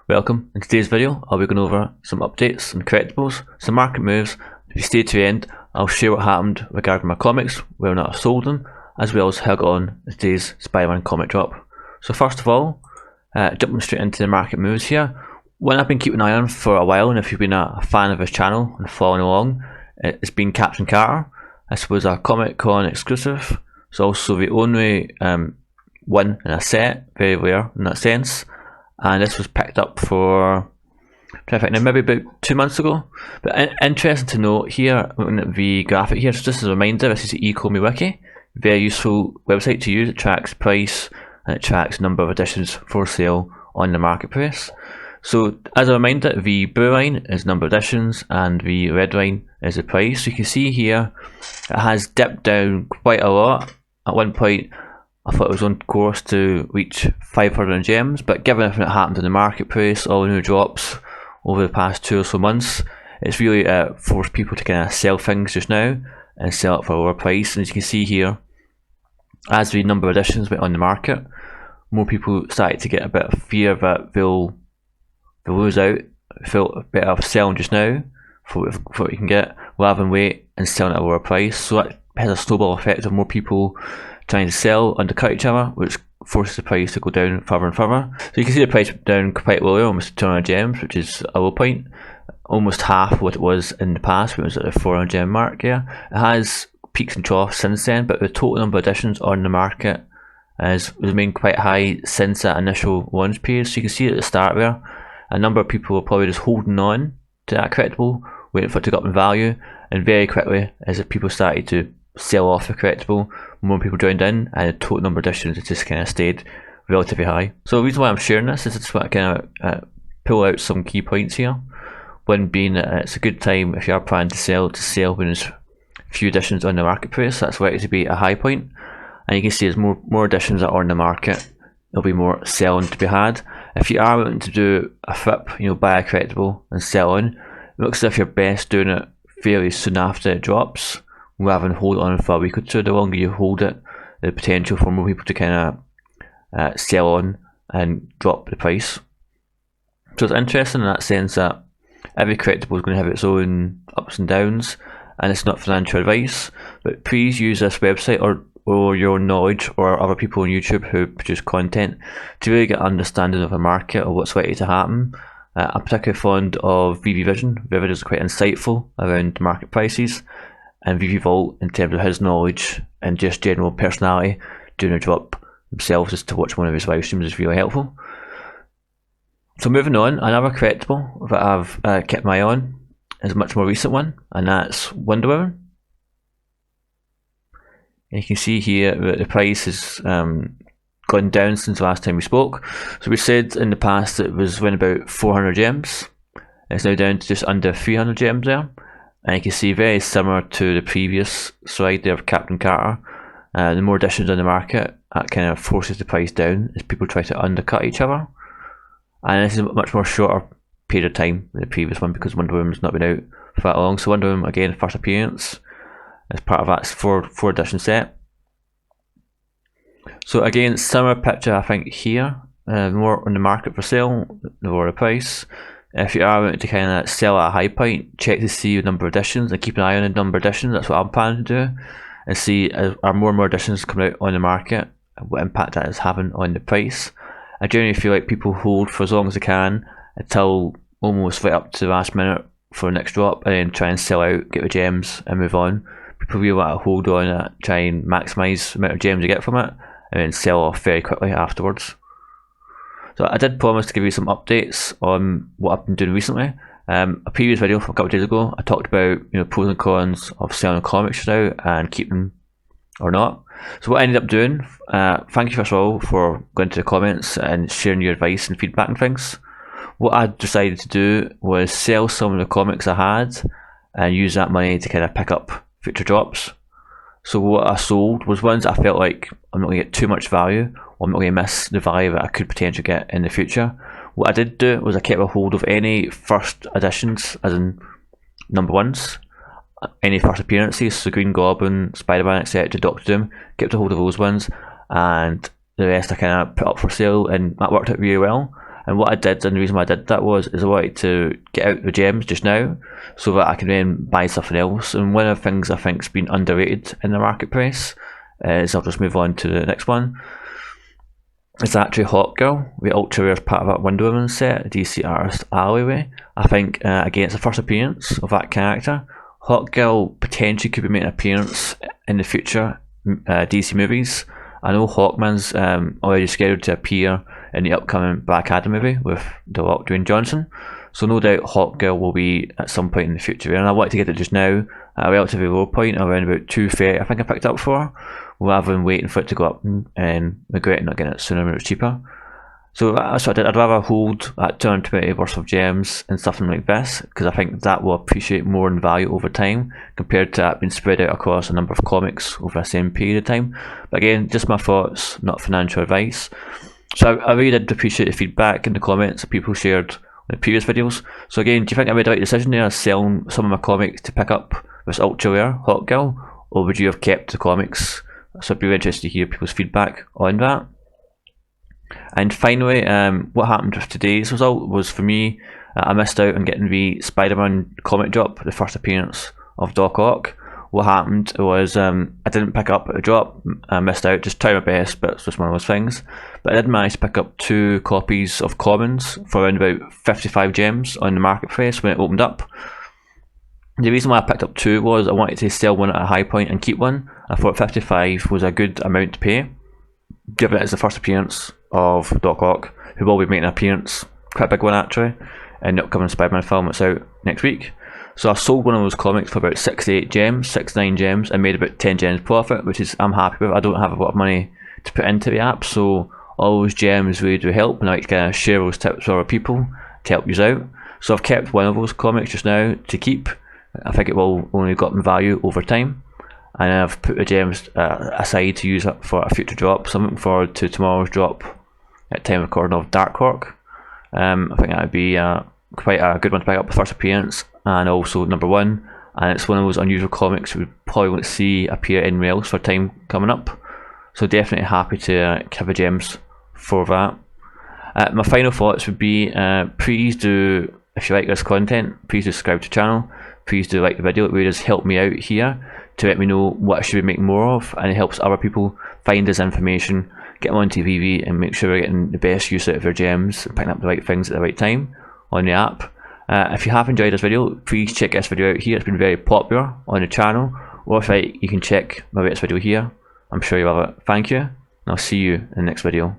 Welcome. In today's video, I'll be going over some updates on collectibles, some market moves. If you stay to the end, I'll share what happened regarding my comics, whether or not I sold them, as well as how I got on in today's Spider-Man comic drop. So first of all, jumping straight into the market moves here. One I've been keeping an eye on for a while, and if you've been a fan of his channel and following along, it's been Captain Carter. This was a Comic Con exclusive. It's also the only one in a set, very rare in that sense. And this was picked up for, maybe about 2 months ago. But interesting to note here, looking at the graphic here, so just as a reminder, this is the ECOMI wiki. Very useful website to use. It tracks price and it tracks number of editions for sale on the marketplace. So as a reminder, the blue line is number of editions and the red line is the price. So you can see here it has dipped down quite a lot. At one point I thought it was on course to reach 500 gems, but given everything that happened in the marketplace, all the new drops over the past 2 or so months, it's really forced people to kind of sell things just now and sell it for a lower price. And as you can see here, as the number of editions went on the market, more people started to get a bit of fear that they'll lose out, feel a bit of selling just now for what you can get, rather than wait and selling at a lower price. So that has a snowball effect of more people trying to sell, undercut each other, which forces the price to go down further and further. So you can see the price down quite low, almost 200 gems, which is a low point. Almost half what it was in the past, when it was at the 400 gem mark. Yeah, it has peaks and troughs since then, but the total number of editions on the market has remained quite high since that initial launch period. So you can see at the start there, a number of people were probably just holding on to that collectible, waiting for it to go up in value, and very quickly, as if people started to sell off the collectible, more people joined in, and the total number of editions has just kind of stayed relatively high. So the reason why I'm sharing this is I just want to kind of pull out some key points here. One being that it's a good time, if you are planning to sell when there's few editions on the marketplace. That's likely to be a high point. And you can see as more editions are on the market, there'll be more selling to be had. If you are wanting to do a flip, buy a collectible and sell on, it looks as if you're best doing it fairly soon after it drops, rather than hold on for a week or two. The longer you hold it, the potential for more people to kind of sell on and drop the price. So it's interesting in that sense that every collectible is going to have its own ups and downs, and it's not financial advice, but please use this website or your own knowledge or other people on YouTube who produce content to really get an understanding of the market or what's likely to happen. I'm particularly fond of Veve Vision. Veve is quite insightful around market prices, and Veve Vault in terms of his knowledge and just general personality doing a drop themselves, just to watch one of his live streams is really helpful. So moving on, another collectible that I've kept my eye on is a much more recent one, and that's Wonder Woman. And you can see here that the price has gone down since the last time we spoke. So we said in the past that it was around about 400 gems. It's now down to just under 300 gems there. And you can see very similar to the previous slide there of Captain Carter. The more editions on the market, that kind of forces the price down as people try to undercut each other. And this is a much more shorter period of time than the previous one, because Wonder Woman's not been out for that long. So Wonder Woman, again, first appearance as part of that four edition set. So again, similar picture I think here. More on the market for sale, the lower the price. If you are wanting to kind of sell at a high point, check to see the number of editions and keep an eye on the number of editions. That's what I'm planning to do, and see are more and more editions coming out on the market, what impact that is having on the price. I generally feel like people hold for as long as they can until almost right up to the last minute for the next drop, and then try and sell out, get the gems and move on. People really want to hold on it, try and maximise the amount of gems you get from it, and then sell off very quickly afterwards. So I did promise to give you some updates on what I've been doing recently. A previous video from a couple of days ago, I talked about pros and cons of selling comics now and keeping them or not. So what I ended up doing, thank you first of all for going to the comments and sharing your advice and feedback and things. What I decided to do was sell some of the comics I had and use that money to kind of pick up future drops. So what I sold was ones I felt like I'm not going to get too much value, or I'm not going to miss the value that I could potentially get in the future. What I did do was I kept a hold of any first editions, as in number ones, any first appearances, so Green Goblin, Spider-Man, etc., Doctor Doom, kept a hold of those ones, and the rest I kind of put up for sale, and that worked out really well. And what I did, and the reason why I did that was, I wanted to get out the gems just now, so that I can then buy something else. And one of the things I think's been underrated in the marketplace is, I'll just move on to the next one. It's actually Hot Girl, the ultra rare part of that Wonder Woman set, DC Artist Alleyway. I think again, it's the first appearance of that character. Hot Girl potentially could be making an appearance in the future DC movies. I know Hawkman's already scheduled to appear in the upcoming Black Adam movie with The Rock, Dwayne Johnson, so no doubt Hot Girl will be at some point in the future, and I wanted to get it just now at a relatively low point, around about $2.30 I think I picked it up for, rather than waiting for it to go up and regretting not getting it sooner when it was cheaper. So that's what I did. I'd rather hold that 220 worth of gems and something like this, because I think that will appreciate more in value over time compared to that being spread out across a number of comics over the same period of time. But again, just my thoughts, not financial advice. So I really did appreciate the feedback in the comments that people shared in the previous videos. So again, do you think I made the right decision there, selling some of my comics to pick up this ultra rare Hot Girl, or would you have kept the comics? So I'd be really interested to hear people's feedback on that. And finally, what happened with today's result was, for me, I missed out on getting the Spider-Man comic drop, the first appearance of Doc Ock. What happened was, I didn't pick up a drop. I missed out, just tried my best, but it's just one of those things. But I did manage to pick up 2 copies of commons for around about 55 gems on the marketplace when it opened up. The reason why I picked up 2 was I wanted to sell one at a high point and keep one. I thought 55 was a good amount to pay, given it is the first appearance of Doc Ock, who will be making an appearance, quite a big one actually, in the upcoming Spider-Man film that's out next week. So I sold one of those comics for about 68 gems, 69 gems, and made about 10 gems profit, which is I'm happy with. I don't have a lot of money to put into the app, so all those gems really do help, and I like to share those tips with other people to help you out. So I've kept one of those comics just now to keep. I think it will only go up in value over time, and I've put the gems aside to use it for a future drop. So I'm looking forward to tomorrow's drop at time of recording of Dark Hawk. I think that would be quite a good one to pick up, the first appearance, and also number 1. And it's one of those unusual comics we probably won't see appear anywhere else for time coming up. So definitely happy to have the gems for that. My final thoughts would be, please do, if you like this content, please do subscribe to the channel. Please do like the video. It really does help me out here to let me know what I should be making more of, and it helps other people find this information, get them onto VV, and make sure we're getting the best use out of their gems and picking up the right things at the right time on the app. If you have enjoyed this video, please check this video out here. It's been very popular on the channel. Or if you can check my latest video here. I'm sure you'll love it. Thank you, and I'll see you in the next video.